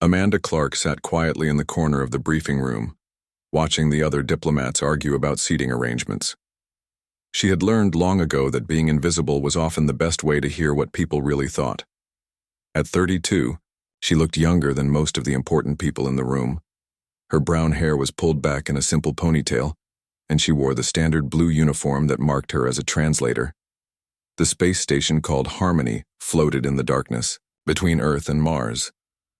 Amanda Clark sat quietly in the corner of the briefing room, watching the other diplomats argue about seating arrangements. She had learned long ago that being invisible was often the best way to hear what people really thought. At 32, she looked younger than most of the important people in the room. Her brown hair was pulled back in a simple ponytail, and she wore the standard blue uniform that marked her as a translator. The space station called Harmony floated in the darkness, between Earth and Mars.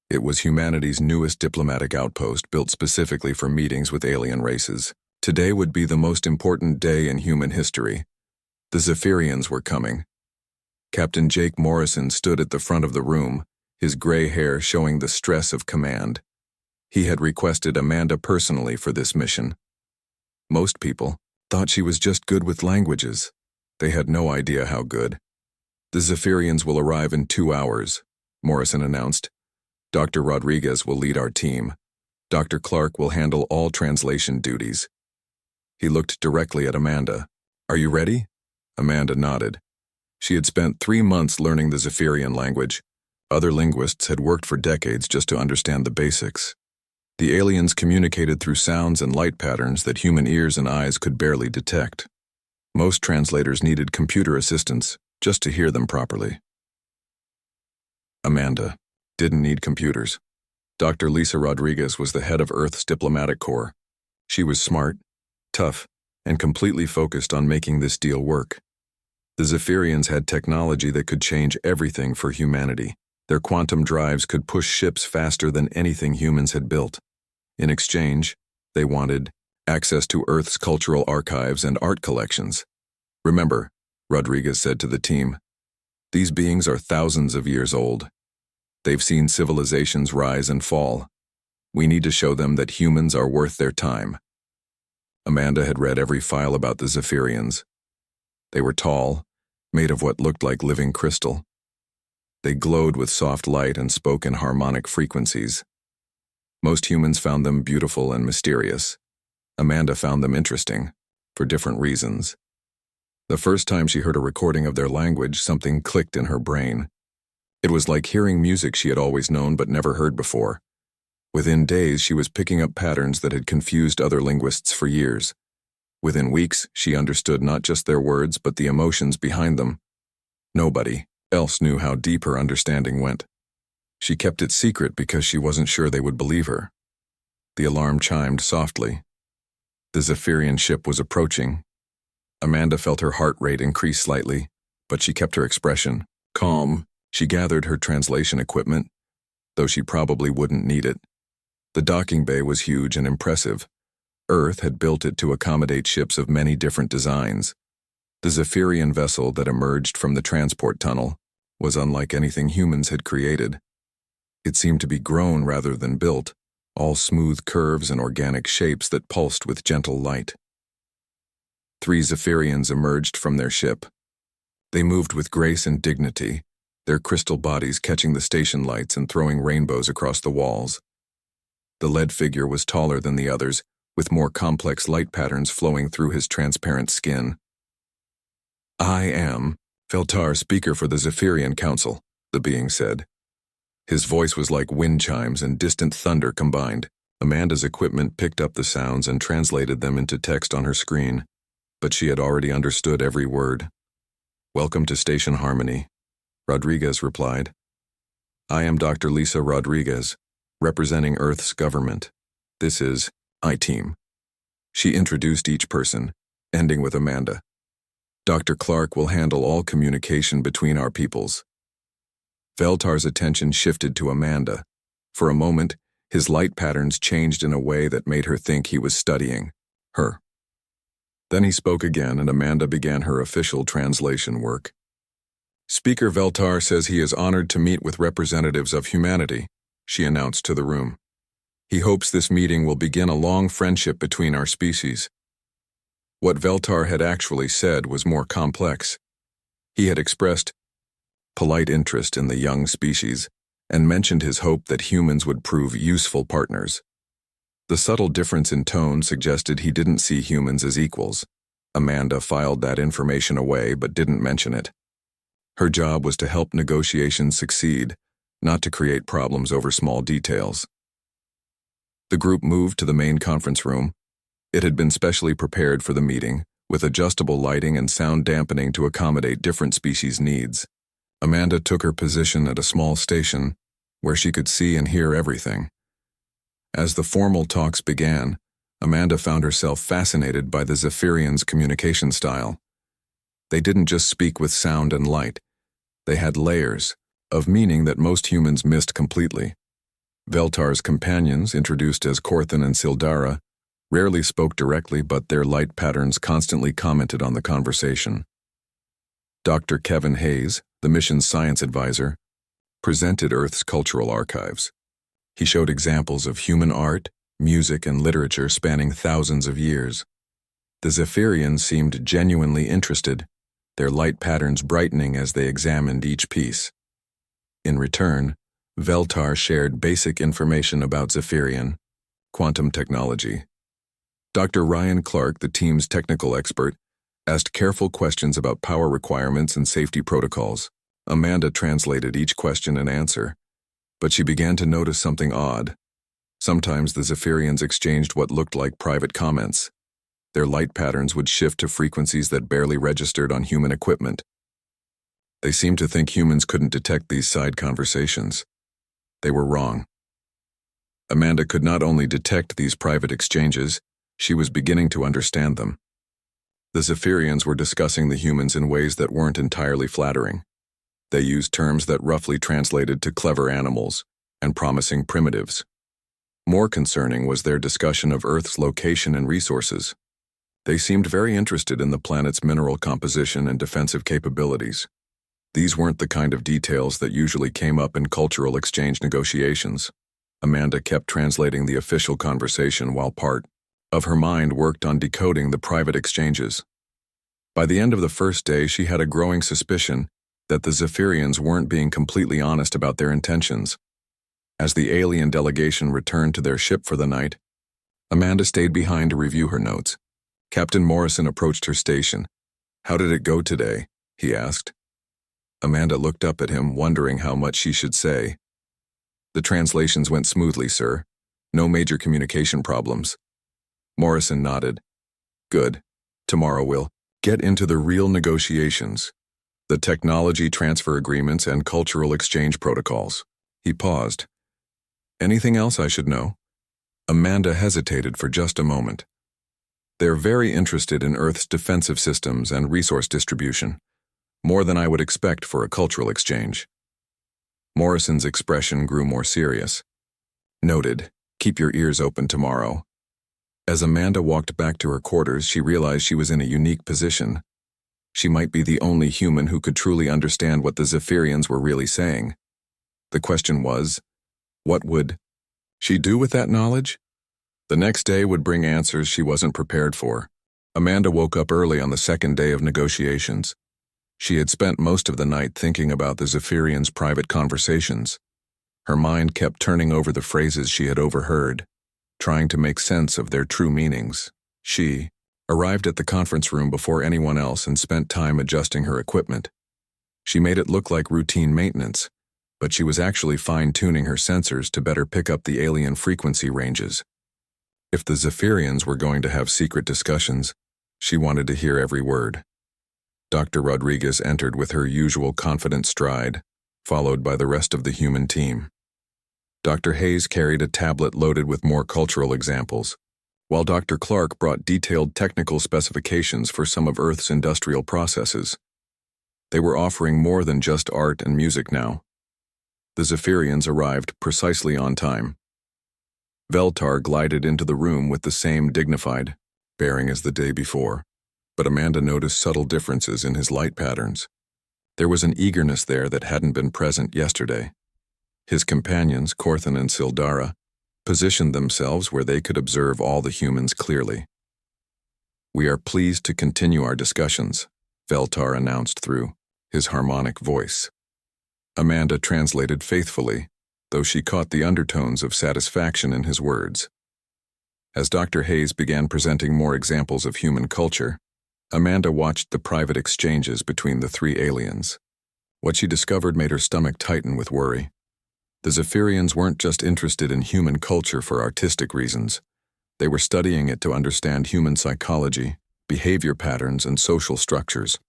It was humanity's newest diplomatic outpost built specifically for meetings with alien races. Today would be the most important day in human history. The Zephyrians were coming. Captain Jake Morrison stood at the front of the room, his gray hair showing the stress of command. He had requested Amanda personally for this mission. Most people thought she was just good with languages. They had no idea how good. The Zephyrians will arrive in 2 hours, Morrison announced. Dr. Rodriguez will lead our team. Dr. Clark will handle all translation duties. He looked directly at Amanda. Are you ready? Amanda nodded. She had spent 3 months learning the Zephyrian language. Other linguists had worked for decades just to understand the basics. The aliens communicated through sounds and light patterns that human ears and eyes could barely detect. Most translators needed computer assistance just to hear them properly. Amanda didn't need computers. Dr. Lisa Rodriguez was the head of Earth's diplomatic corps. She was smart, tough, and completely focused on making this deal work. The Zephyrians had technology that could change everything for humanity. Their quantum drives could push ships faster than anything humans had built. In exchange, they wanted access to Earth's cultural archives and art collections. Remember, Rodriguez said to the team, these beings are thousands of years old. They've seen civilizations rise and fall. We need to show them that humans are worth their time. Amanda had read every file about the Zephyrians. They were tall, made of what looked like living crystal. They glowed with soft light and spoke in harmonic frequencies. Most humans found them beautiful and mysterious. Amanda found them interesting, for different reasons. The first time she heard a recording of their language, something clicked in her brain. It was like hearing music she had always known but never heard before. Within days, she was picking up patterns that had confused other linguists for years. Within weeks, she understood not just their words but the emotions behind them. Nobody else knew how deep her understanding went. She kept it secret because she wasn't sure they would believe her. The alarm chimed softly. The Zephyrian ship was approaching. Amanda felt her heart rate increase slightly, but she kept her expression calm. She gathered her translation equipment, though she probably wouldn't need it. The docking bay was huge and impressive. Earth had built it to accommodate ships of many different designs. The Zephyrian vessel that emerged from the transport tunnel was unlike anything humans had created. It seemed to be grown rather than built, all smooth curves and organic shapes that pulsed with gentle light. 3 Zephyrians emerged from their ship. They moved with grace and dignity, their crystal bodies catching the station lights and throwing rainbows across the walls. The lead figure was taller than the others, with more complex light patterns flowing through his transparent skin. I am Feltar, speaker for the Zephyrian Council, the being said. His voice was like wind chimes and distant thunder combined. Amanda's equipment picked up the sounds and translated them into text on her screen, but she had already understood every word. Welcome to Station Harmony, Rodriguez replied. I am Dr. Lisa Rodriguez, representing Earth's government. This is I-Team. She introduced each person, ending with Amanda. Dr. Clark will handle all communication between our peoples. Veltar's attention shifted to Amanda. For a moment, his light patterns changed in a way that made her think he was studying her. Then he spoke again, and Amanda began her official translation work. Speaker Veltar says he is honored to meet with representatives of humanity, she announced to the room. He hopes this meeting will begin a long friendship between our species. What Veltar had actually said was more complex. He had expressed polite interest in the young species and mentioned his hope that humans would prove useful partners. The subtle difference in tone suggested he didn't see humans as equals. Amanda filed that information away but didn't mention it. Her job was to help negotiations succeed, not to create problems over small details. The group moved to the main conference room. It had been specially prepared for the meeting, with adjustable lighting and sound dampening to accommodate different species' needs. Amanda took her position at a small station where she could see and hear everything. As the formal talks began, Amanda found herself fascinated by the Zephyrians' communication style. They didn't just speak with sound and light. They had layers of meaning that most humans missed completely. Veltar's companions, introduced as Korthan and Sildara, rarely spoke directly, but their light patterns constantly commented on the conversation. Dr. Kevin Hayes, the mission's science advisor, presented Earth's cultural archives. He showed examples of human art, music, and literature spanning thousands of years. The Zephyrians seemed genuinely interested, their light patterns brightening as they examined each piece. In return, Veltar shared basic information about Zephyrian quantum technology. Dr. Ryan Clark, the team's technical expert, asked careful questions about power requirements and safety protocols. Amanda translated each question and answer, but she began to notice something odd. Sometimes the Zephyrians exchanged what looked like private comments. Their light patterns would shift to frequencies that barely registered on human equipment. They seemed to think humans couldn't detect these side conversations. They were wrong. Amanda could not only detect these private exchanges, she was beginning to understand them. The Zephyrians were discussing the humans in ways that weren't entirely flattering. They used terms that roughly translated to clever animals and promising primitives. More concerning was their discussion of Earth's location and resources. They seemed very interested in the planet's mineral composition and defensive capabilities. These weren't the kind of details that usually came up in cultural exchange negotiations. Amanda kept translating the official conversation while part of her mind worked on decoding the private exchanges. By the end of the first day, she had a growing suspicion that the Zephyrians weren't being completely honest about their intentions. As the alien delegation returned to their ship for the night, Amanda stayed behind to review her notes. Captain Morrison approached her station. "How did it go today?" he asked. Amanda looked up at him, wondering how much she should say. "The translations went smoothly, sir. No major communication problems." Morrison nodded. "Good. Tomorrow we'll get into the real negotiations, the technology transfer agreements and cultural exchange protocols." He paused. "Anything else I should know?" Amanda hesitated for just a moment. "They're very interested in Earth's defensive systems and resource distribution, more than I would expect for a cultural exchange." Morrison's expression grew more serious. "Noted. Keep your ears open tomorrow." As Amanda walked back to her quarters, she realized she was in a unique position. She might be the only human who could truly understand what the Zephyrians were really saying. The question was, what would she do with that knowledge? The next day would bring answers she wasn't prepared for. Amanda woke up early on the second day of negotiations. She had spent most of the night thinking about the Zephyrians' private conversations. Her mind kept turning over the phrases she had overheard, trying to make sense of their true meanings. She arrived at the conference room before anyone else and spent time adjusting her equipment. She made it look like routine maintenance, but she was actually fine-tuning her sensors to better pick up the alien frequency ranges. If the Zephyrians were going to have secret discussions, she wanted to hear every word. Dr. Rodriguez entered with her usual confident stride, followed by the rest of the human team. Dr. Hayes carried a tablet loaded with more cultural examples, while Dr. Clark brought detailed technical specifications for some of Earth's industrial processes. They were offering more than just art and music now. The Zephyrians arrived precisely on time. Veltar glided into the room with the same dignified bearing as the day before, but Amanda noticed subtle differences in his light patterns. There was an eagerness there that hadn't been present yesterday. His companions, Korthan and Sildara, positioned themselves where they could observe all the humans clearly. "We are pleased to continue our discussions," Veltar announced through his harmonic voice. Amanda translated faithfully, though she caught the undertones of satisfaction in his words. As Dr. Hayes began presenting more examples of human culture, Amanda watched the private exchanges between the three aliens. What she discovered made her stomach tighten with worry. The Zephyrians weren't just interested in human culture for artistic reasons. They were studying it to understand human psychology, behavior patterns, and social structures.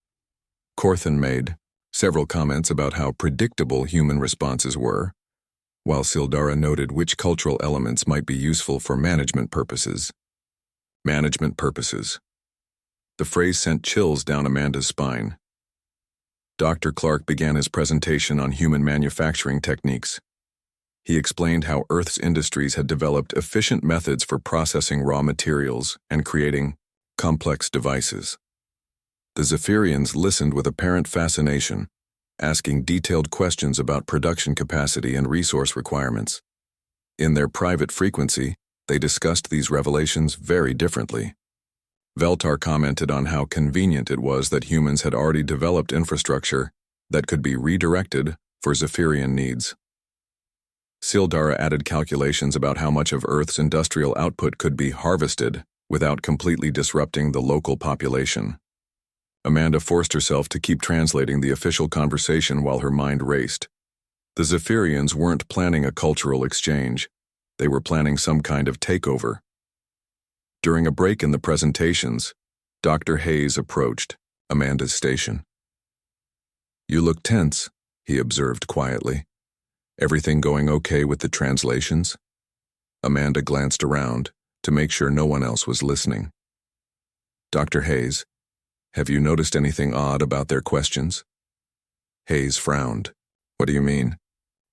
Corthan made several comments about how predictable human responses were, while Sildara noted which cultural elements might be useful for management purposes. Management purposes. The phrase sent chills down Amanda's spine. Dr. Clark began his presentation on human manufacturing techniques. He explained how Earth's industries had developed efficient methods for processing raw materials and creating complex devices. The Zephyrians listened with apparent fascination, asking detailed questions about production capacity and resource requirements. In their private frequency, they discussed these revelations very differently. Veltar commented on how convenient it was that humans had already developed infrastructure that could be redirected for Zephyrian needs. Sildara added calculations about how much of Earth's industrial output could be harvested without completely disrupting the local population. Amanda forced herself to keep translating the official conversation while her mind raced. The Zephyrians weren't planning a cultural exchange. They were planning some kind of takeover. During a break in the presentations, Dr. Hayes approached Amanda's station. "You look tense," he observed quietly. "Everything going okay with the translations?" Amanda glanced around to make sure no one else was listening. "Dr. Hayes, have you noticed anything odd about their questions?" Hayes frowned. "What do you mean?"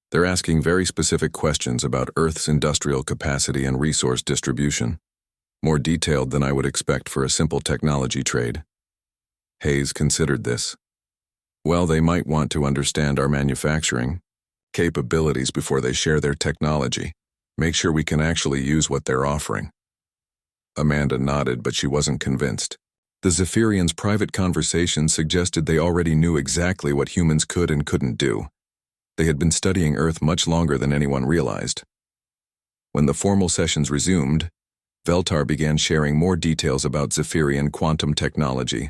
"They're asking very specific questions about Earth's industrial capacity and resource distribution, more detailed than I would expect for a simple technology trade." Hayes considered this. "Well, they might want to understand our manufacturing capabilities before they share their technology. Make sure we can actually use what they're offering." Amanda nodded, but she wasn't convinced. The Zephyrians' private conversations suggested they already knew exactly what humans could and couldn't do. They had been studying Earth much longer than anyone realized. When the formal sessions resumed, Veltar began sharing more details about Zephyrian quantum technology.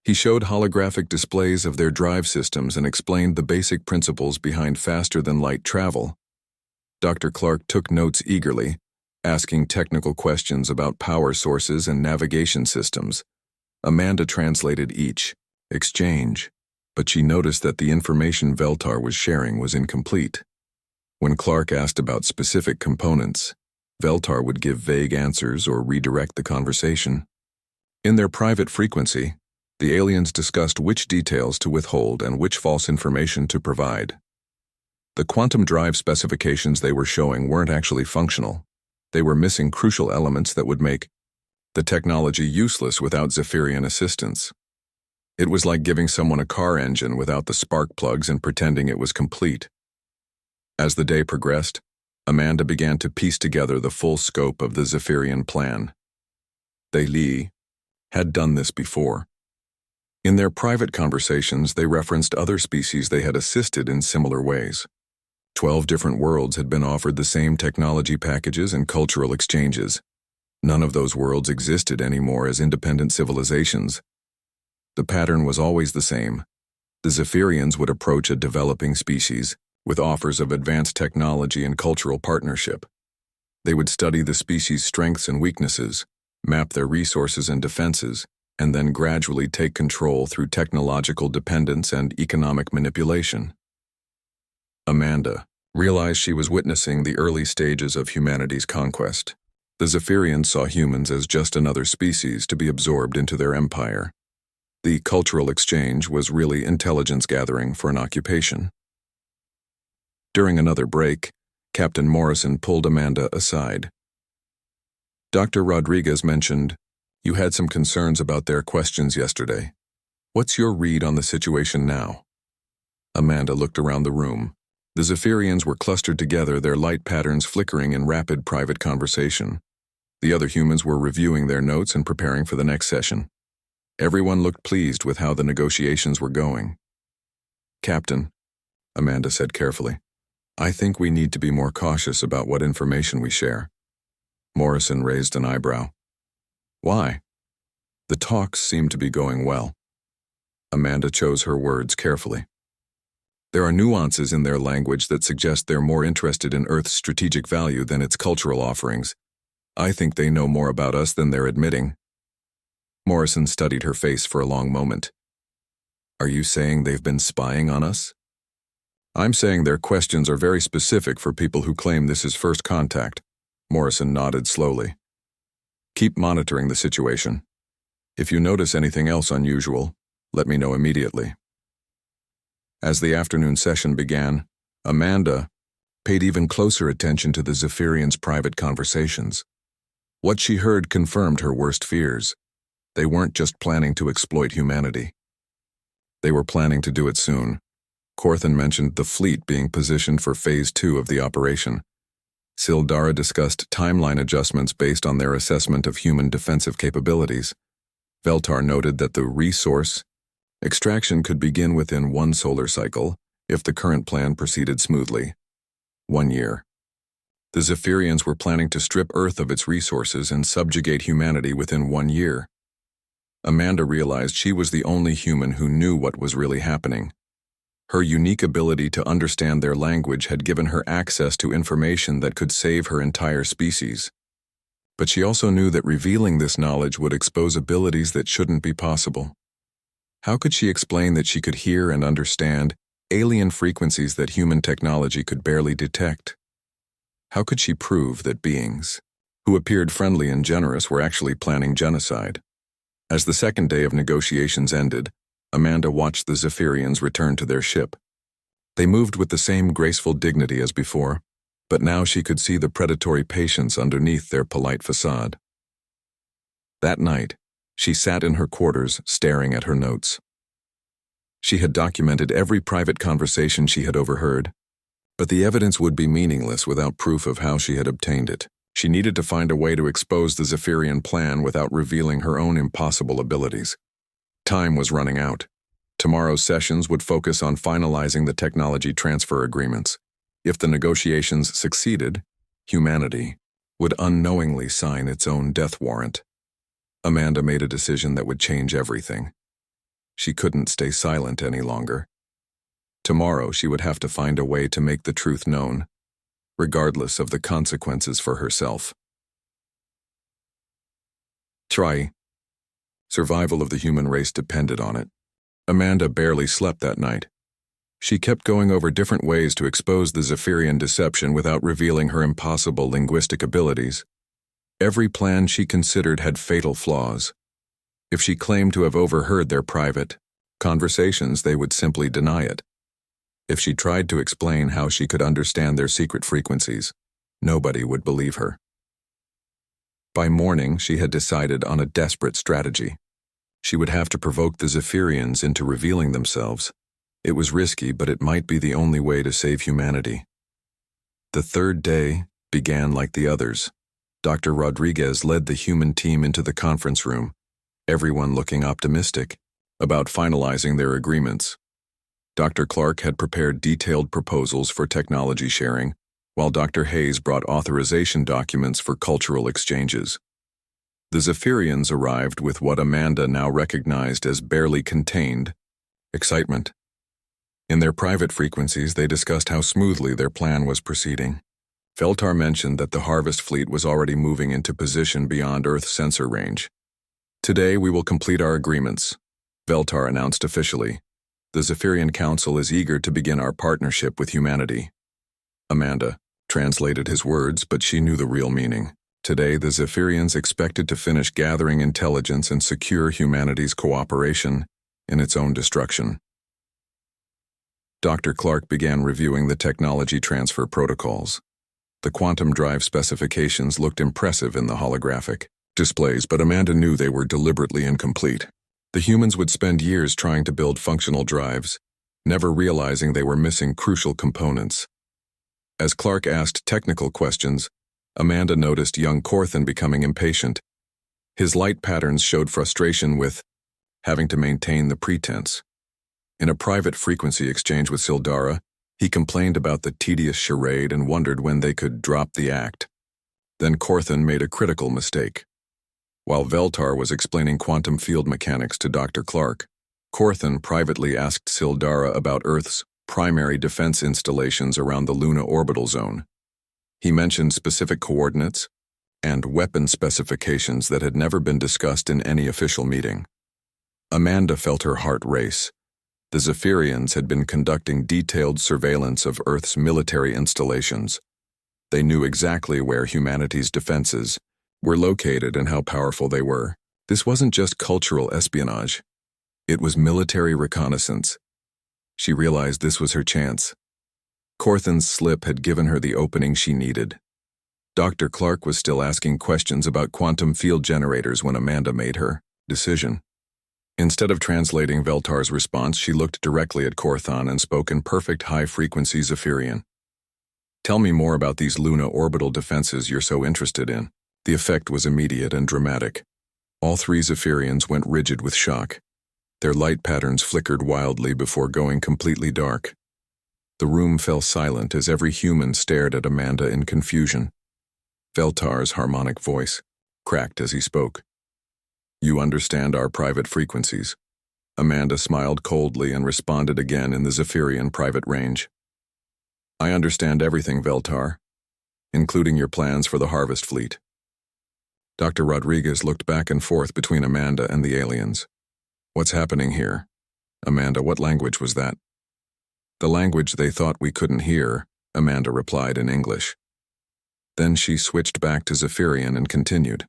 He showed holographic displays of their drive systems and explained the basic principles behind faster-than-light travel. Dr. Clark took notes eagerly, asking technical questions about power sources and navigation systems. Amanda translated each exchange, but she noticed that the information Veltar was sharing was incomplete. When Clark asked about specific components, Veltar would give vague answers or redirect the conversation. In their private frequency, the aliens discussed which details to withhold and which false information to provide. The quantum drive specifications they were showing weren't actually functional. They were missing crucial elements that would make the technology useless without Zephyrian assistance. It was like giving someone a car engine without the spark plugs and pretending it was complete. As the day progressed, Amanda began to piece together the full scope of the Zephyrian plan. They had done this before. In their private conversations, they referenced other species they had assisted in similar ways. 12 different worlds had been offered the same technology packages and cultural exchanges. None of those worlds existed anymore as independent civilizations. The pattern was always the same. The Zephyrians would approach a developing species with offers of advanced technology and cultural partnership. They would study the species' strengths and weaknesses, map their resources and defenses, and then gradually take control through technological dependence and economic manipulation. Amanda realized she was witnessing the early stages of humanity's conquest. The Zephyrians saw humans as just another species to be absorbed into their empire. The cultural exchange was really intelligence gathering for an occupation. During another break, Captain Morrison pulled Amanda aside. "Dr. Rodriguez mentioned you had some concerns about their questions yesterday. What's your read on the situation now?" Amanda looked around the room. The Zephyrians were clustered together, their light patterns flickering in rapid private conversation. The other humans were reviewing their notes and preparing for the next session. Everyone looked pleased with how the negotiations were going. "Captain," Amanda said carefully, "I think we need to be more cautious about what information we share." Morrison raised an eyebrow. "Why?" "The talks seem to be going well." Amanda chose her words carefully. There are nuances in their language that suggest they're more interested in Earth's strategic value than its cultural offerings. I think they know more about us than they're admitting. Morrison studied her face for a long moment. Are you saying they've been spying on us? I'm saying their questions are very specific for people who claim this is first contact. Morrison nodded slowly. Keep monitoring the situation. If you notice anything else unusual, let me know immediately. As the afternoon session began, Amanda paid even closer attention to the Zephyrians' private conversations. What she heard confirmed her worst fears. They weren't just planning to exploit humanity. They were planning to do it soon. Corthan mentioned the fleet being positioned for Phase 2 of the operation. Sildara discussed timeline adjustments based on their assessment of human defensive capabilities. Veltar noted that the resource extraction could begin within 1 solar cycle if the current plan proceeded smoothly. 1 year. The Zephyrians were planning to strip Earth of its resources and subjugate humanity within 1 year. Amanda realized she was the only human who knew what was really happening. Her unique ability to understand their language had given her access to information that could save her entire species. But she also knew that revealing this knowledge would expose abilities that shouldn't be possible. How could she explain that she could hear and understand alien frequencies that human technology could barely detect? How could she prove that beings who appeared friendly and generous were actually planning genocide? As the second day of negotiations ended, Amanda watched the Zephyrians return to their ship. They moved with the same graceful dignity as before, but now she could see the predatory patience underneath their polite facade. That night, she sat in her quarters staring at her notes. She had documented every private conversation she had overheard, but the evidence would be meaningless without proof of how she had obtained it. She needed to find a way to expose the Zephyrian plan without revealing her own impossible abilities. Time was running out. Tomorrow's sessions would focus on finalizing the technology transfer agreements. If the negotiations succeeded, humanity would unknowingly sign its own death warrant. Amanda made a decision that would change everything. She couldn't stay silent any longer. Tomorrow she would have to find a way to make the truth known, regardless of the consequences for herself. Survival of the human race depended on it. Amanda barely slept that night. She kept going over different ways to expose the Zephyrian deception without revealing her impossible linguistic abilities. Every plan she considered had fatal flaws. If she claimed to have overheard their private conversations, they would simply deny it. If she tried to explain how she could understand their secret frequencies, nobody would believe her. By morning, she had decided on a desperate strategy. She would have to provoke the Zephyrians into revealing themselves. It was risky, but it might be the only way to save humanity. The third day began like the others. Dr. Rodriguez led the human team into the conference room, everyone looking optimistic about finalizing their agreements. Dr. Clark had prepared detailed proposals for technology sharing, while Dr. Hayes brought authorization documents for cultural exchanges. The Zephyrians arrived with what Amanda now recognized as barely contained excitement. In their private frequencies, they discussed how smoothly their plan was proceeding. Veltar mentioned that the Harvest fleet was already moving into position beyond Earth sensor range. Today we will complete our agreements, Veltar announced officially. The Zephyrian Council is eager to begin our partnership with humanity. Amanda translated his words, but she knew the real meaning. Today, the Zephyrians expected to finish gathering intelligence and secure humanity's cooperation in its own destruction. Dr. Clark began reviewing the technology transfer protocols. The quantum drive specifications looked impressive in the holographic displays, but Amanda knew they were deliberately incomplete. The humans would spend years trying to build functional drives, never realizing they were missing crucial components. As Clark asked technical questions, Amanda noticed young Corthan becoming impatient. His light patterns showed frustration with having to maintain the pretense. In a private frequency exchange with Sildara, he complained about the tedious charade and wondered when they could drop the act. Then Corthan made a critical mistake. While Veltar was explaining quantum field mechanics to Dr. Clark, Corthan privately asked Sildara about Earth's primary defense installations around the Luna orbital zone. He mentioned specific coordinates and weapon specifications that had never been discussed in any official meeting. Amanda felt her heart race. The Zephyrians had been conducting detailed surveillance of Earth's military installations. They knew exactly where humanity's defenses were located and how powerful they were. This wasn't just cultural espionage. It was military reconnaissance. She realized this was her chance. Corthan's slip had given her the opening she needed. Dr. Clark was still asking questions about quantum field generators when Amanda made her decision. Instead of translating Veltar's response, she looked directly at Corthan and spoke in perfect high-frequency Zephyrian. "Tell me more about these Luna orbital defenses you're so interested in." The effect was immediate and dramatic. All three Zephyrians went rigid with shock. Their light patterns flickered wildly before going completely dark. The room fell silent as every human stared at Amanda in confusion. Veltar's harmonic voice cracked as he spoke. "You understand our private frequencies." Amanda smiled coldly and responded again in the Zephyrian private range. "I understand everything, Veltar, including your plans for the Harvest Fleet." Dr. Rodriguez looked back and forth between Amanda and the aliens. "What's happening here?" "Amanda, what language was that?" "The language they thought we couldn't hear," Amanda replied in English. Then she switched back to Zephyrian and continued.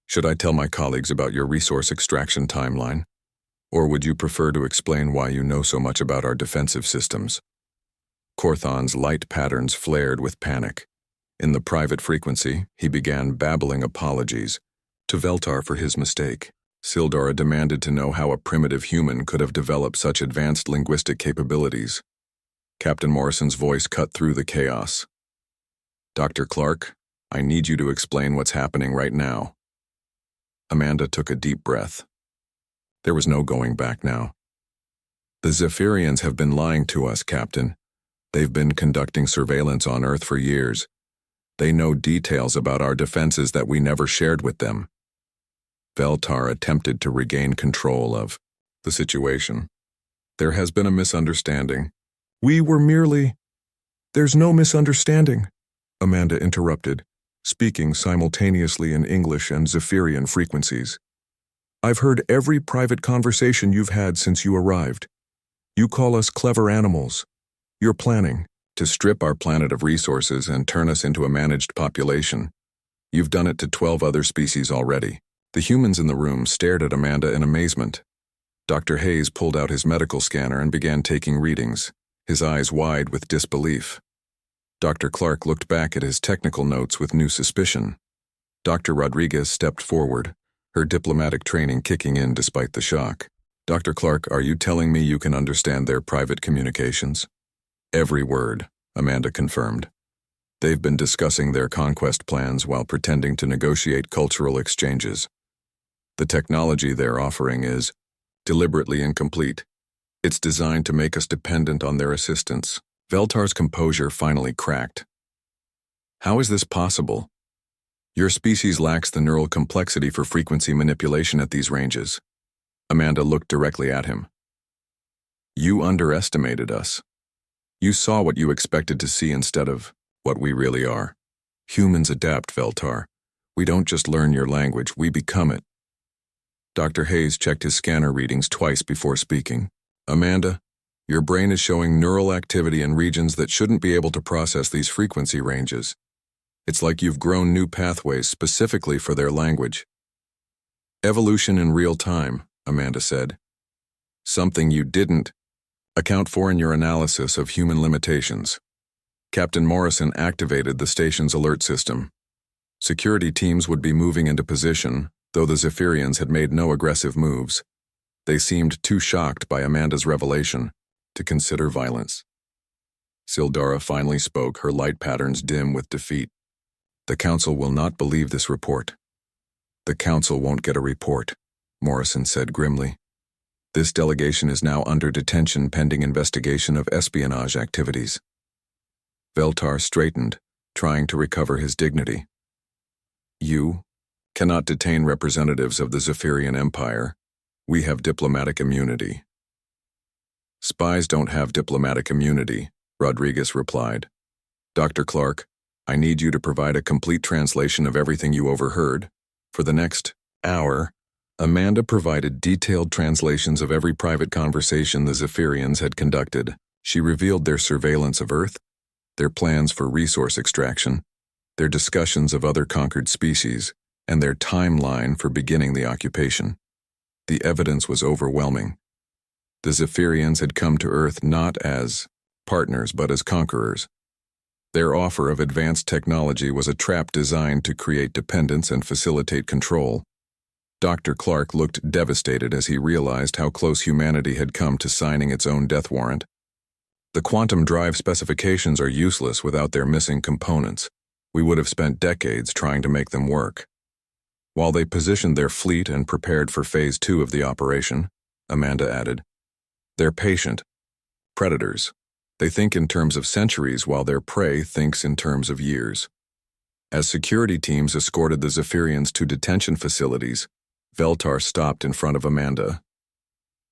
"Should I tell my colleagues about your resource extraction timeline? Or would you prefer to explain why you know so much about our defensive systems?" Corthan's light patterns flared with panic. In the private frequency, he began babbling apologies to Veltar for his mistake. Sildara demanded to know how a primitive human could have developed such advanced linguistic capabilities. Captain Morrison's voice cut through the chaos. "Dr. Clark, I need you to explain what's happening right now." Amanda took a deep breath. There was no going back now. "The Zephyrians have been lying to us, Captain. They've been conducting surveillance on Earth for years. They know details about our defenses that we never shared with them." Veltar attempted to regain control of the situation. "There has been a misunderstanding." "We were merely—" "There's no misunderstanding," Amanda interrupted, speaking simultaneously in English and Zephyrian frequencies. "I've heard every private conversation you've had since you arrived. You call us clever animals. You're planning to strip our planet of resources and turn us into a managed population. You've done it to 12 other species already." The humans in the room stared at Amanda in amazement. Dr. Hayes pulled out his medical scanner and began taking readings, his eyes wide with disbelief. Dr. Clark looked back at his technical notes with new suspicion. Dr. Rodriguez stepped forward, her diplomatic training kicking in despite the shock. "Dr. Clark, are you telling me you can understand their private communications?" "Every word," Amanda confirmed. "They've been discussing their conquest plans while pretending to negotiate cultural exchanges. The technology they're offering is deliberately incomplete. It's designed to make us dependent on their assistance." Veltar's composure finally cracked. "How is this possible? Your species lacks the neural complexity for frequency manipulation at these ranges." Amanda looked directly at him. "You underestimated us. You saw what you expected to see instead of what we really are. Humans adapt, Veltar. We don't just learn your language, we become it." Dr. Hayes checked his scanner readings twice before speaking. "Amanda, your brain is showing neural activity in regions that shouldn't be able to process these frequency ranges. It's like you've grown new pathways specifically for their language." "Evolution in real time," Amanda said. "Something you didn't account for in your analysis of human limitations." Captain Morrison activated the station's alert system. Security teams would be moving into position, though the Zephyrians had made no aggressive moves. They seemed too shocked by Amanda's revelation to consider violence. Sildara finally spoke, her light patterns dim with defeat. "The Council will not believe this report." "The Council won't get a report," Morrison said grimly. "This delegation is now under detention pending investigation of espionage activities." Veltar straightened, trying to recover his dignity. "You cannot detain representatives of the Zephyrian Empire. We have diplomatic immunity." Spies don't have diplomatic immunity, Rodriguez replied. Dr. Clark, I need you to provide a complete translation of everything you overheard. For the next hour, Amanda provided detailed translations of every private conversation the Zephyrians had conducted. She revealed their surveillance of Earth, their plans for resource extraction, their discussions of other conquered species, and their timeline for beginning the occupation. The evidence was overwhelming. The Zephyrians had come to Earth not as partners but as conquerors. Their offer of advanced technology was a trap designed to create dependence and facilitate control. Dr. Clark looked devastated as he realized how close humanity had come to signing its own death warrant. The quantum drive specifications are useless without their missing components. We would have spent decades trying to make them work. While they positioned their fleet and prepared for Phase 2 of the operation, Amanda added, they're patient. Predators. They think in terms of centuries while their prey thinks in terms of years. As security teams escorted the Zephyrians to detention facilities, Veltar stopped in front of Amanda.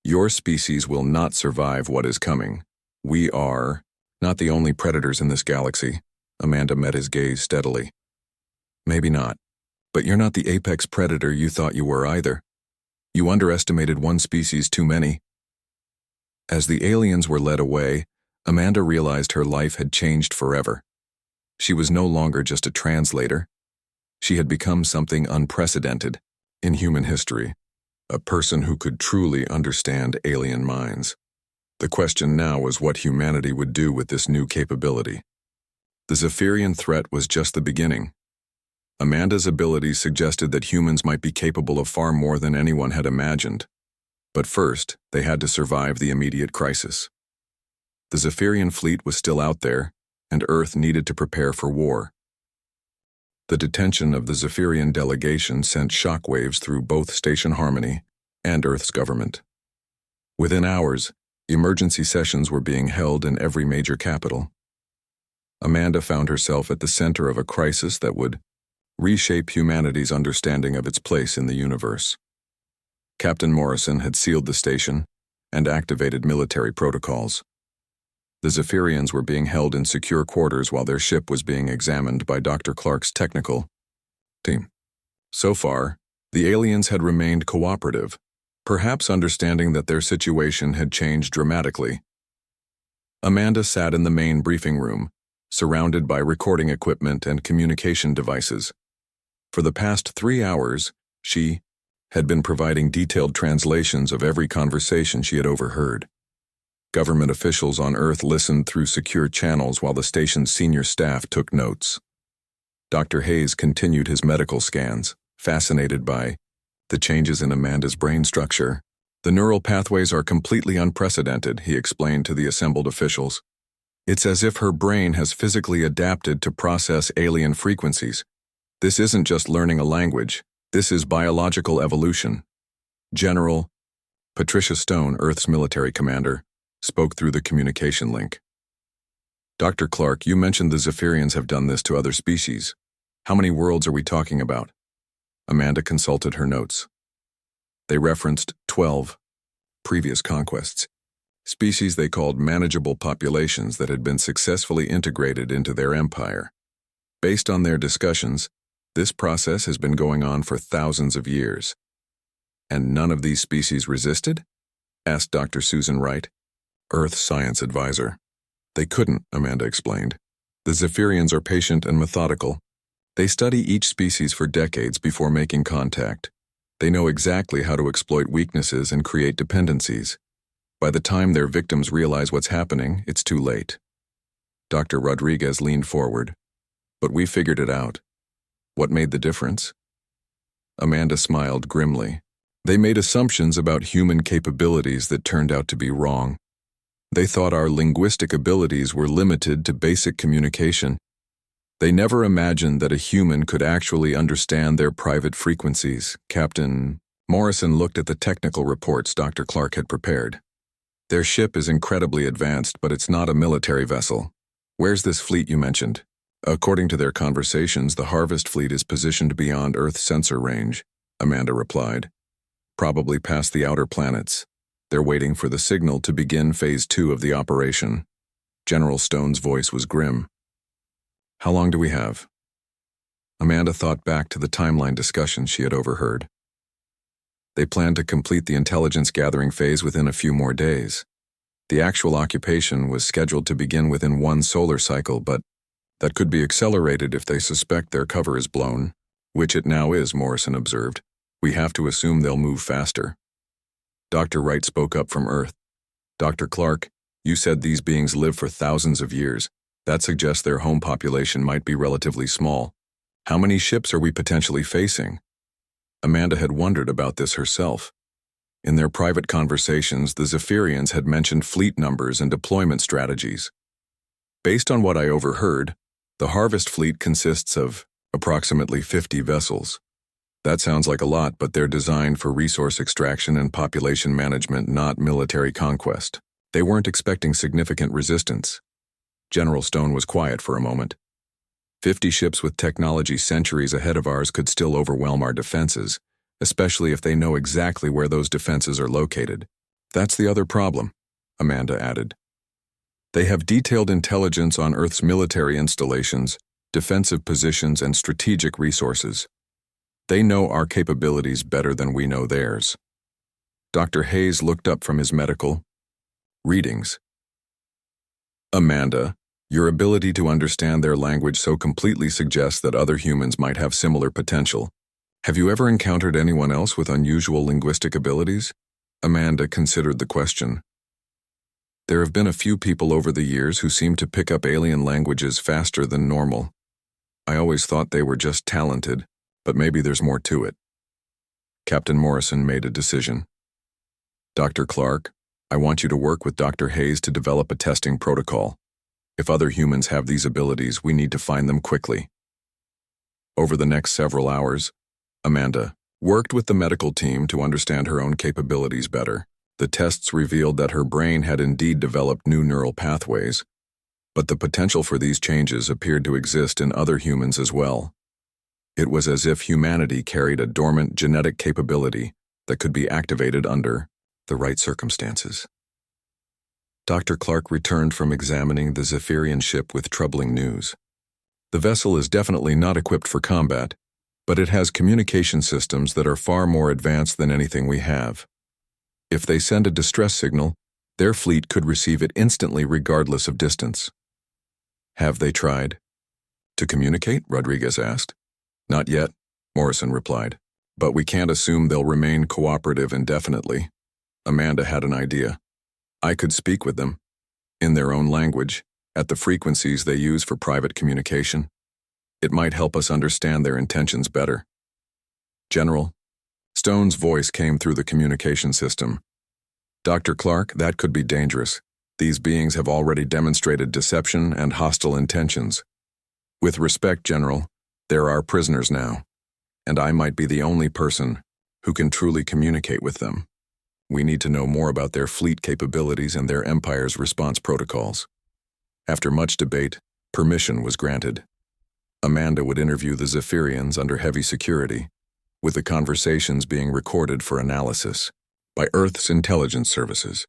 Your species will not survive what is coming. We are not the only predators in this galaxy. Amanda met his gaze steadily. Maybe not, but you're not the apex predator you thought you were either. You underestimated one species too many. As the aliens were led away, Amanda realized her life had changed forever. She was no longer just a translator. She had become something unprecedented in human history, a person who could truly understand alien minds. The question now was what humanity would do with this new capability. The Zephyrian threat was just the beginning. Amanda's abilities suggested that humans might be capable of far more than anyone had imagined. But first, they had to survive the immediate crisis. The Zephyrian fleet was still out there, and Earth needed to prepare for war. The detention of the Zephyrian delegation sent shockwaves through both Station Harmony and Earth's government. Within hours, emergency sessions were being held in every major capital. Amanda found herself at the center of a crisis that would reshape humanity's understanding of its place in the universe. Captain Morrison had sealed the station and activated military protocols. The Zephyrians were being held in secure quarters while their ship was being examined by Dr. Clark's technical team. So far, the aliens had remained cooperative, perhaps understanding that their situation had changed dramatically. Amanda sat in the main briefing room, surrounded by recording equipment and communication devices. For the past 3 hours, she had been providing detailed translations of every conversation she had overheard. Government officials on Earth listened through secure channels while the station's senior staff took notes. Dr. Hayes continued his medical scans, fascinated by the changes in Amanda's brain structure. The neural pathways are completely unprecedented, he explained to the assembled officials. It's as if her brain has physically adapted to process alien frequencies. This isn't just learning a language. This is biological evolution. General Patricia Stone, Earth's military commander, spoke through the communication link. Dr. Clark, you mentioned the Zephyrians have done this to other species. How many worlds are we talking about? Amanda consulted her notes. They referenced 12 previous conquests, species they called manageable populations that had been successfully integrated into their empire. Based on their discussions, this process has been going on for thousands of years. And none of these species resisted? Asked Dr. Susan Wright, Earth science advisor. They couldn't, Amanda explained. The Zephyrians are patient and methodical. They study each species for decades before making contact. They know exactly how to exploit weaknesses and create dependencies. By the time their victims realize what's happening, it's too late. Dr. Rodriguez leaned forward. But we figured it out. What made the difference? Amanda smiled grimly. They made assumptions about human capabilities that turned out to be wrong. They thought our linguistic abilities were limited to basic communication. They never imagined that a human could actually understand their private frequencies. Captain Morrison looked at the technical reports Dr. Clark had prepared. Their ship is incredibly advanced, but it's not a military vessel. Where's this fleet you mentioned? According to their conversations, the Harvest fleet is positioned beyond Earth's sensor range, Amanda replied. Probably past the outer planets. They're waiting for the signal to begin Phase 2 of the operation. General Stone's voice was grim. How long do we have? Amanda thought back to the timeline discussion she had overheard. They planned to complete the intelligence gathering phase within a few more days. The actual occupation was scheduled to begin within one solar cycle, but that could be accelerated if they suspect their cover is blown, which it now is, Morrison observed. We have to assume they'll move faster. Dr. Wright spoke up from Earth. Dr. Clark, you said these beings live for thousands of years. That suggests their home population might be relatively small. How many ships are we potentially facing? Amanda had wondered about this herself. In their private conversations, the Zephyrians had mentioned fleet numbers and deployment strategies. Based on what I overheard, the Harvest fleet consists of approximately 50 vessels. That sounds like a lot, but they're designed for resource extraction and population management, not military conquest. They weren't expecting significant resistance. General Stone was quiet for a moment. 50 ships with technology centuries ahead of ours could still overwhelm our defenses, especially if they know exactly where those defenses are located. That's the other problem, Amanda added. They have detailed intelligence on Earth's military installations, defensive positions, and strategic resources. They know our capabilities better than we know theirs. Dr. Hayes looked up from his medical readings. Amanda, your ability to understand their language so completely suggests that other humans might have similar potential. Have you ever encountered anyone else with unusual linguistic abilities? Amanda considered the question. There have been a few people over the years who seem to pick up alien languages faster than normal. I always thought they were just talented, but maybe there's more to it. Captain Morrison made a decision. Dr. Clark, I want you to work with Dr. Hayes to develop a testing protocol. If other humans have these abilities, we need to find them quickly. Over the next several hours, Amanda worked with the medical team to understand her own capabilities better. The tests revealed that her brain had indeed developed new neural pathways, but the potential for these changes appeared to exist in other humans as well. It was as if humanity carried a dormant genetic capability that could be activated under the right circumstances. Dr. Clark returned from examining the Zephyrian ship with troubling news. The vessel is definitely not equipped for combat, but it has communication systems that are far more advanced than anything we have. If they send a distress signal, their fleet could receive it instantly regardless of distance. Have they tried to communicate? Rodriguez asked. Not yet, Morrison replied. But we can't assume they'll remain cooperative indefinitely. Amanda had an idea. I could speak with them, in their own language, at the frequencies they use for private communication. It might help us understand their intentions better. General, Stone's voice came through the communication system. Dr. Clark, that could be dangerous. These beings have already demonstrated deception and hostile intentions. With respect, General, they're our prisoners now, and I might be the only person who can truly communicate with them. We need to know more about their fleet capabilities and their empire's response protocols. After much debate, permission was granted. Amanda would interview the Zephyrians under heavy security, with the conversations being recorded for analysis by Earth's intelligence services.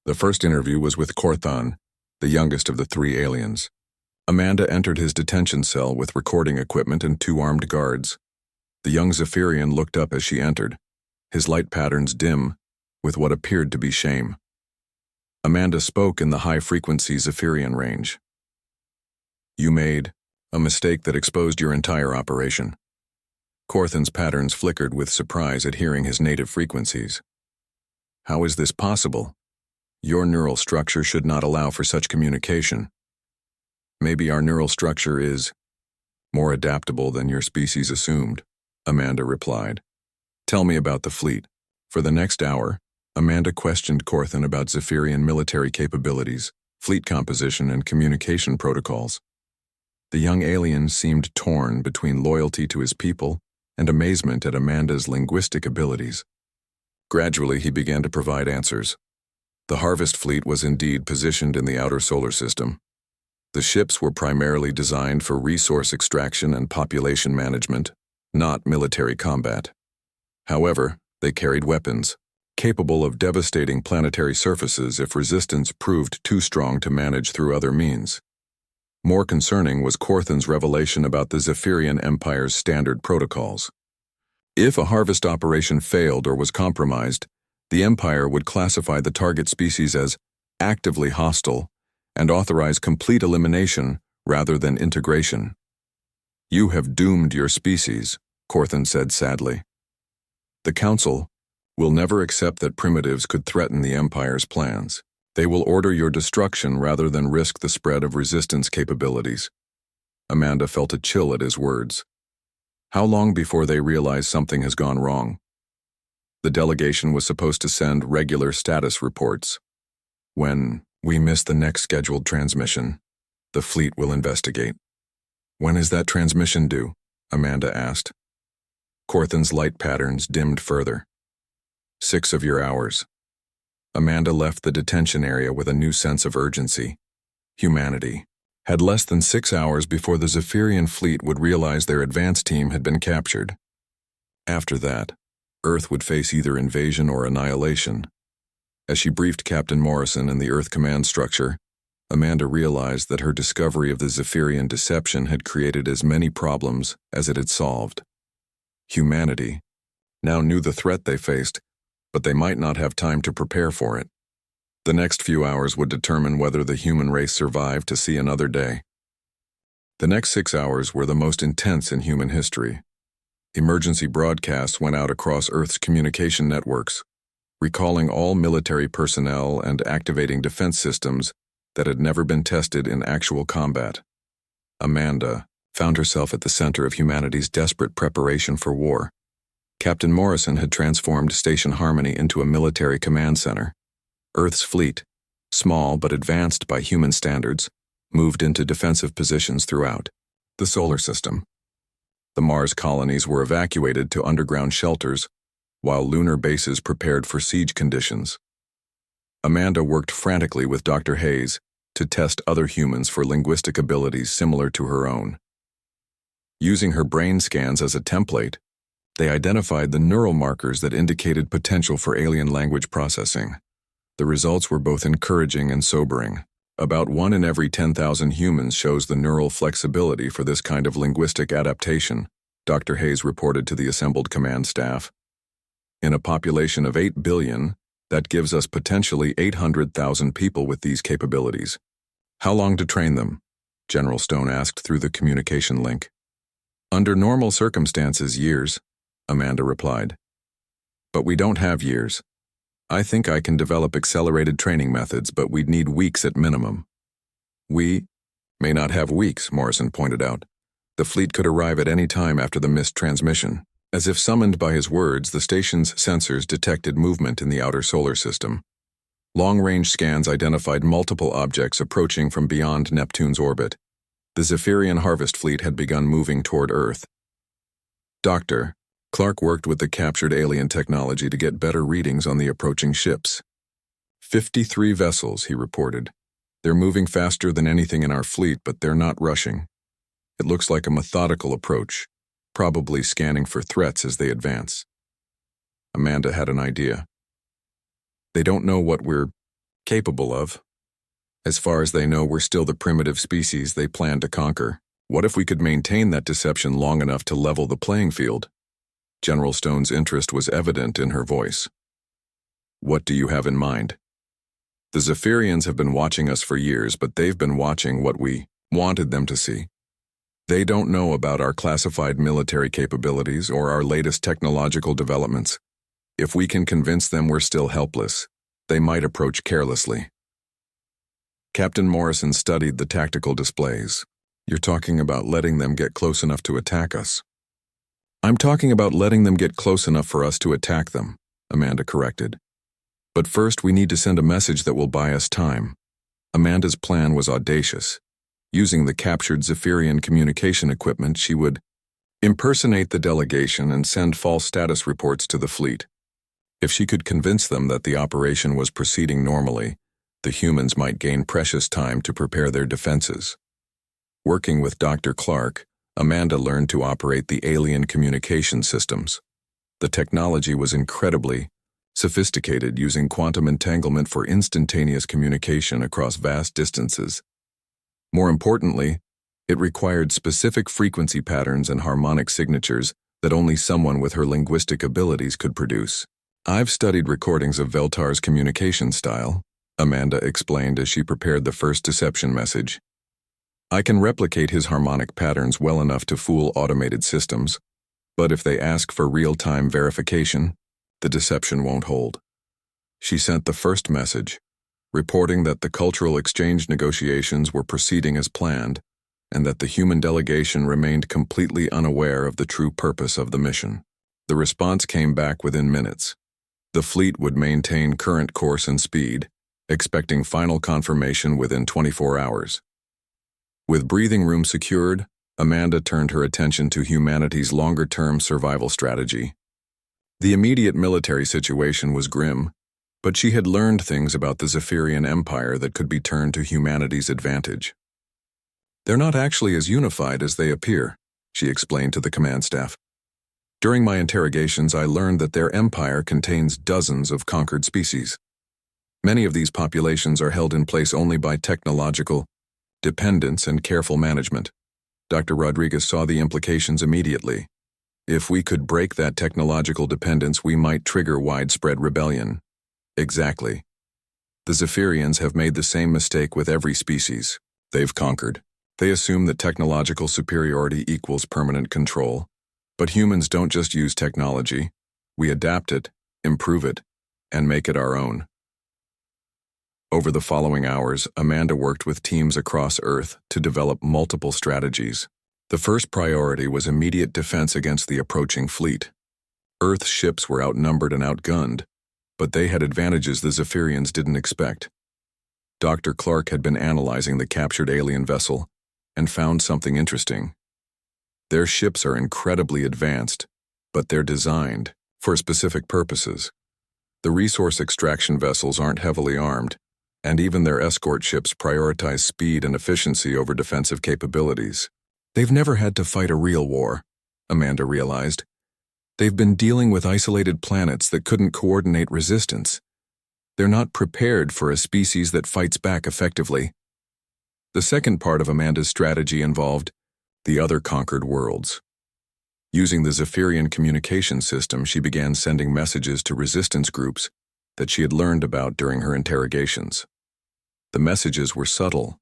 The first interview was with Corthan, the youngest of the three aliens. Amanda entered his detention cell with recording equipment and 2 armed guards. The young Zephyrian looked up as she entered, his light patterns dim, with what appeared to be shame. Amanda spoke in the high-frequency Zephyrian range. You made a mistake that exposed your entire operation. Corthan's patterns flickered with surprise at hearing his native frequencies. How is this possible? Your neural structure should not allow for such communication. Maybe our neural structure is more adaptable than your species assumed, Amanda replied. Tell me about the fleet. For the next hour, Amanda questioned Corthan about Zephyrian military capabilities, fleet composition, and communication protocols. The young alien seemed torn between loyalty to his people and amazement at Amanda's linguistic abilities. Gradually, he began to provide answers. The Harvest fleet was indeed positioned in the outer solar system. The ships were primarily designed for resource extraction and population management, not military combat. However, they carried weapons, capable of devastating planetary surfaces if resistance proved too strong to manage through other means. More concerning was Corthan's revelation about the Zephyrian Empire's standard protocols. If a harvest operation failed or was compromised, the Empire would classify the target species as actively hostile and authorize complete elimination rather than integration. "You have doomed your species," Corthan said sadly. "The Council will never accept that primitives could threaten the Empire's plans. They will order your destruction rather than risk the spread of resistance capabilities." Amanda felt a chill at his words. How long before they realize something has gone wrong? The delegation was supposed to send regular status reports. "When we miss the next scheduled transmission, the fleet will investigate." "When is that transmission due?" Amanda asked. Corthan's light patterns dimmed further. 6 of your hours." Amanda left the detention area with a new sense of urgency. Humanity had less than 6 hours before the Zephyrian fleet would realize their advance team had been captured. After that, Earth would face either invasion or annihilation. As she briefed Captain Morrison in the Earth command structure, Amanda realized that her discovery of the Zephyrian deception had created as many problems as it had solved. Humanity now knew the threat they faced, but they might not have time to prepare for it. The next few hours would determine whether the human race survived to see another day. The next 6 hours were the most intense in human history. Emergency broadcasts went out across Earth's communication networks, recalling all military personnel and activating defense systems that had never been tested in actual combat. Amanda found herself at the center of humanity's desperate preparation for war. Captain Morrison had transformed Station Harmony into a military command center. Earth's fleet, small but advanced by human standards, moved into defensive positions throughout the solar system. The Mars colonies were evacuated to underground shelters, while lunar bases prepared for siege conditions. Amanda worked frantically with Dr. Hayes to test other humans for linguistic abilities similar to her own. Using her brain scans as a template, they identified the neural markers that indicated potential for alien language processing. The results were both encouraging and sobering. About 1 in every 10,000 humans shows the neural flexibility for this kind of linguistic adaptation, Dr. Hayes reported to the assembled command staff. In a population of 8 billion, that gives us potentially 800,000 people with these capabilities. "How long to train them?" General Stone asked through the communication link. "Under normal circumstances, years," Amanda replied. "But we don't have years. I think I can develop accelerated training methods, but we'd need weeks at minimum." "We may not have weeks," Morrison pointed out. "The fleet could arrive at any time after the missed transmission." As if summoned by his words, the station's sensors detected movement in the outer solar system. Long-range scans identified multiple objects approaching from beyond Neptune's orbit. The Zephyrian harvest fleet had begun moving toward Earth. Dr. Clark worked with the captured alien technology to get better readings on the approaching ships. 53 vessels, he reported. "They're moving faster than anything in our fleet, but they're not rushing. It looks like a methodical approach, probably scanning for threats as they advance." Amanda had an idea. "They don't know what we're capable of. As far as they know, we're still the primitive species they plan to conquer. What if we could maintain that deception long enough to level the playing field?" General Stone's interest was evident in her voice. "What do you have in mind?" "The Zephyrians have been watching us for years, but they've been watching what we wanted them to see. They don't know about our classified military capabilities or our latest technological developments. If we can convince them we're still helpless, they might approach carelessly." Captain Morrison studied the tactical displays. "You're talking about letting them get close enough to attack us." "I'm talking about letting them get close enough for us to attack them," Amanda corrected. "But first we need to send a message that will buy us time." Amanda's plan was audacious. Using the captured Zephyrian communication equipment, she would impersonate the delegation and send false status reports to the fleet. If she could convince them that the operation was proceeding normally, the humans might gain precious time to prepare their defenses. Working with Dr. Clark, Amanda learned to operate the alien communication systems. The technology was incredibly sophisticated, using quantum entanglement for instantaneous communication across vast distances. More importantly, it required specific frequency patterns and harmonic signatures that only someone with her linguistic abilities could produce. "I've studied recordings of Veltar's communication style," Amanda explained as she prepared the first deception message. "I can replicate his harmonic patterns well enough to fool automated systems, but if they ask for real-time verification, the deception won't hold." She sent the first message, reporting that the cultural exchange negotiations were proceeding as planned, and that the human delegation remained completely unaware of the true purpose of the mission. The response came back within minutes. The fleet would maintain current course and speed, expecting final confirmation within 24 hours. With breathing room secured, Amanda turned her attention to humanity's longer-term survival strategy. The immediate military situation was grim, but she had learned things about the Zephyrian Empire that could be turned to humanity's advantage. "They're not actually as unified as they appear," she explained to the command staff. "During my interrogations, I learned that their empire contains dozens of conquered species. Many of these populations are held in place only by technological dependence and careful management." Dr. Rodriguez saw the implications immediately. "If we could break that technological dependence, we might trigger widespread rebellion." Exactly. The Zephyrians have made the same mistake with every species they've conquered. They assume that technological superiority equals permanent control. But humans don't just use technology. We adapt it, improve it, and make it our own. Over the following hours, Amanda worked with teams across Earth to develop multiple strategies. The first priority was immediate defense against the approaching fleet. Earth's ships were outnumbered and outgunned, but they had advantages the Zephyrians didn't expect. Dr. Clark had been analyzing the captured alien vessel and found something interesting. Their ships are incredibly advanced, but they're designed for specific purposes. The resource extraction vessels aren't heavily armed, and even their escort ships prioritize speed and efficiency over defensive capabilities. They've never had to fight a real war, Amanda realized. They've been dealing with isolated planets that couldn't coordinate resistance. They're not prepared for a species that fights back effectively. The second part of Amanda's strategy involved the other conquered worlds. Using the Zephyrian communication system, she began sending messages to resistance groups that she had learned about during her interrogations. The messages were subtle,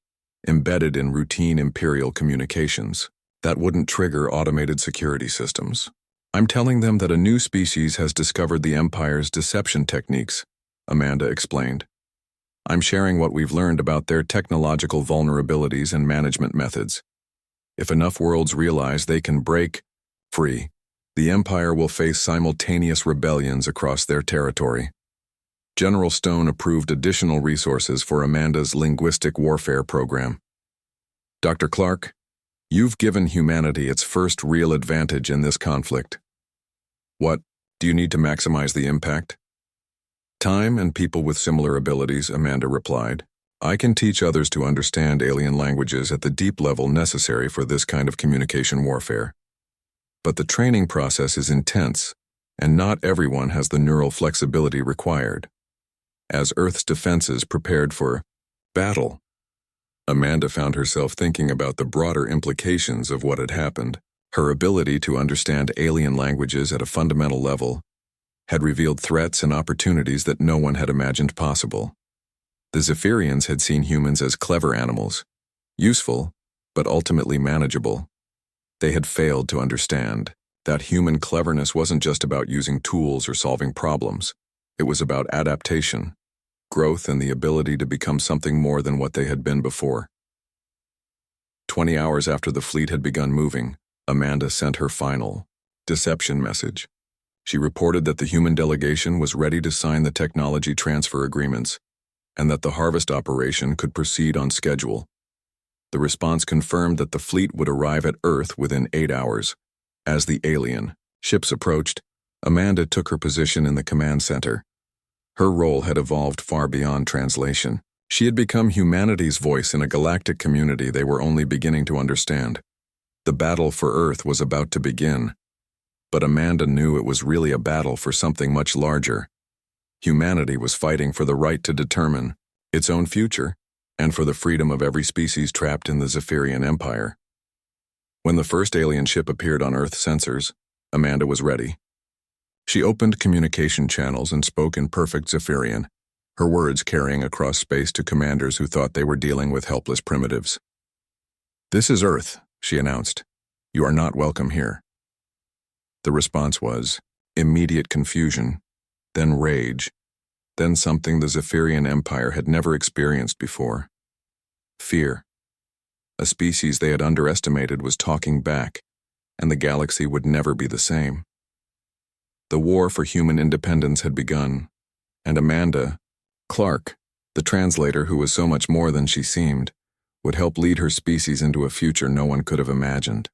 embedded in routine Imperial communications that wouldn't trigger automated security systems. "I'm telling them that a new species has discovered the Empire's deception techniques," Amanda explained. "I'm sharing what we've learned about their technological vulnerabilities and management methods. If enough worlds realize they can break free, the Empire will face simultaneous rebellions across their territory." General Stone approved additional resources for Amanda's linguistic warfare program. "Dr. Clark, you've given humanity its first real advantage in this conflict. What do you need to maximize the impact?" "Time and people with similar abilities," Amanda replied. "I can teach others to understand alien languages at the deep level necessary for this kind of communication warfare. But the training process is intense, and not everyone has the neural flexibility required." As Earth's defenses prepared for battle, Amanda found herself thinking about the broader implications of what had happened. Her ability to understand alien languages at a fundamental level had revealed threats and opportunities that no one had imagined possible. The Zephyrians had seen humans as clever animals, useful, but ultimately manageable. They had failed to understand that human cleverness wasn't just about using tools or solving problems. It was about adaptation, growth, and the ability to become something more than what they had been before. 20 hours after the fleet had begun moving, Amanda sent her final deception message. She reported that the human delegation was ready to sign the technology transfer agreements and that the harvest operation could proceed on schedule. The response confirmed that the fleet would arrive at Earth within 8 hours. As the alien ships approached, Amanda took her position in the command center. Her role had evolved far beyond translation. She had become humanity's voice in a galactic community they were only beginning to understand. The battle for Earth was about to begin, but Amanda knew it was really a battle for something much larger. Humanity was fighting for the right to determine its own future and for the freedom of every species trapped in the Zephyrian Empire. When the first alien ship appeared on Earth sensors, Amanda was ready. She opened communication channels and spoke in perfect Zephyrian, her words carrying across space to commanders who thought they were dealing with helpless primitives. "This is Earth," she announced. "You are not welcome here." The response was immediate confusion, then rage, then something the Zephyrian Empire had never experienced before. Fear. A species they had underestimated was talking back, and the galaxy would never be the same. The war for human independence had begun, and Amanda, Clark, the translator who was so much more than she seemed, would help lead her species into a future no one could have imagined.